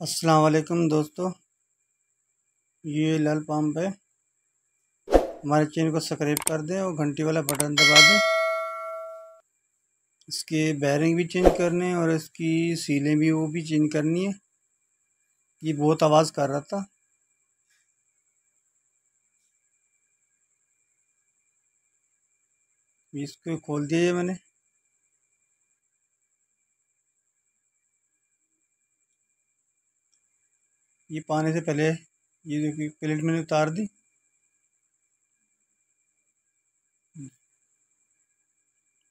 अस्सलाम वालेकुम दोस्तों, ये लाल पंप है। हमारे चैनल को सब्सक्राइब कर दें और घंटी वाला बटन दबा दें। इसके बैरिंग भी चेंज करने हैं और इसकी सीलें भी वो भी चेंज करनी है। ये बहुत आवाज़ कर रहा था। इसको खोल दिया है मैंने। ये पाने से पहले ये देखिए प्लेट मैंने उतार दी।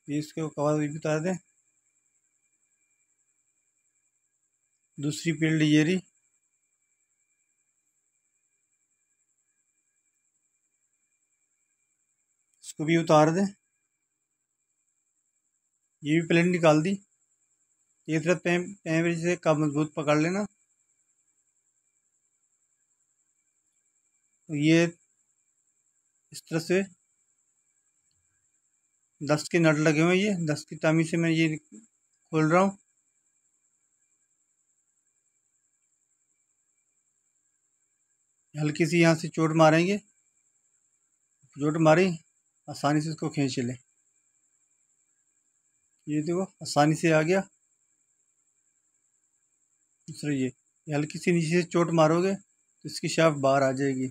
इसके कवर भी उतार दें। दूसरी प्लेट ये रही, इसको भी उतार दें। ये भी प्लेट निकाल दी। एक तरफ पैर से कब मजबूत पकड़ लेना। ये इस तरह से 10 के नट लगे हुए हैं। ये 10 की तामी से मैं ये खोल रहा हूँ। हल्की सी यहाँ से चोट मारेंगे। चोट मारी, आसानी से इसको खींच लें। ये देखो आसानी से आ गया। दूसरा ये हल्की सी नीचे से चोट मारोगे तो इसकी शाफ्ट बाहर आ जाएगी।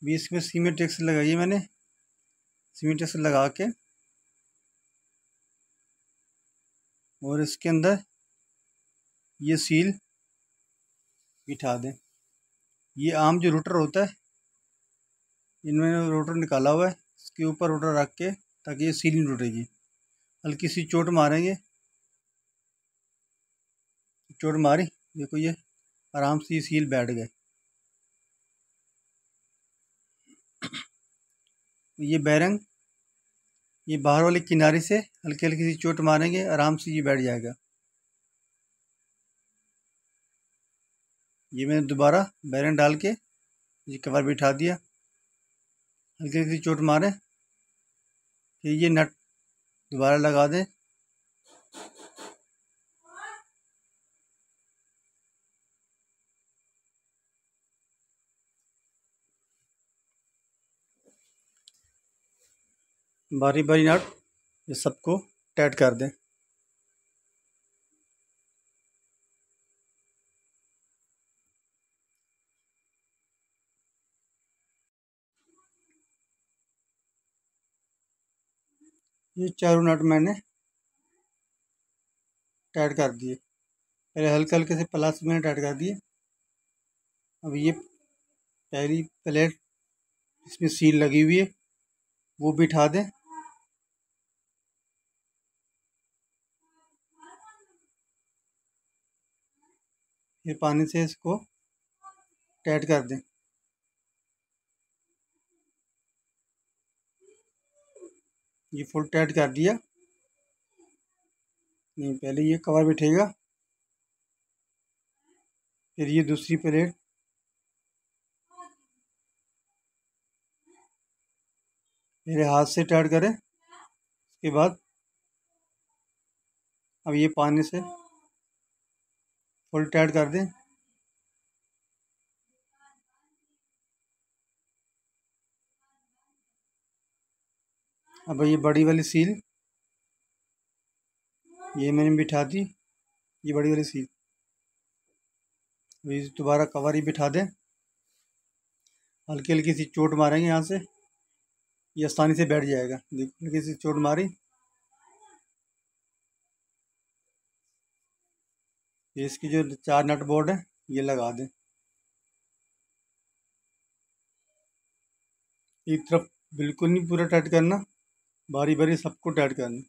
बीच में सीमेंट एक्स लगाई है मैंने। सीमेंट एक्स लगा के और इसके अंदर ये सील बिठा दें। ये आम जो रोटर होता है, इनमें रोटर निकाला हुआ है। इसके ऊपर रोटर रख के ताकि ये सील नहीं टूटेगी। हल्की सी चोट मारेंगे। चोट मारी, देखो ये आराम से ये सील बैठ गए। ये बैरंग ये बाहर वाले किनारे से हल्की हल्की सी चोट मारेंगे, आराम से ये बैठ जाएगा। ये मैंने दोबारा बैरंग डाल के ये कवर बिठा दिया। हल्की हल्की चोट मारें, फिर ये नट दोबारा लगा दें। बारी बारी नट ये सबको टाइट कर दें। ये चारों नट मैंने टाइट कर दिए। पहले हल्के हल्के से प्लास मैंने टाइट कर दिए। अब ये पहली प्लेट इसमें सील लगी हुई है, वो बिठा दें। फिर पानी से इसको टाइट कर दें। ये फुल टाइट कर दिया। नहीं, पहले ये कवर बिठेगा, फिर ये दूसरी प्लेट मेरे हाथ से टाइट करें। उसके बाद अब ये पानी से फुल टाइट कर दें। अब ये बड़ी वाली सील ये मैंने बिठा दी। ये बड़ी वाली सील ये दोबारा कवर ही बिठा दें। हल्की हल्की सी चोट मारेंगे यहाँ से, ये आसानी से बैठ जाएगा। देखो हल्की सी चोट मारी, ये इसकी जो 4 नट बोल्ट है ये लगा दें। एक तरफ बिल्कुल नहीं पूरा टाइट करना, बारी बारी सबको टाइट करना।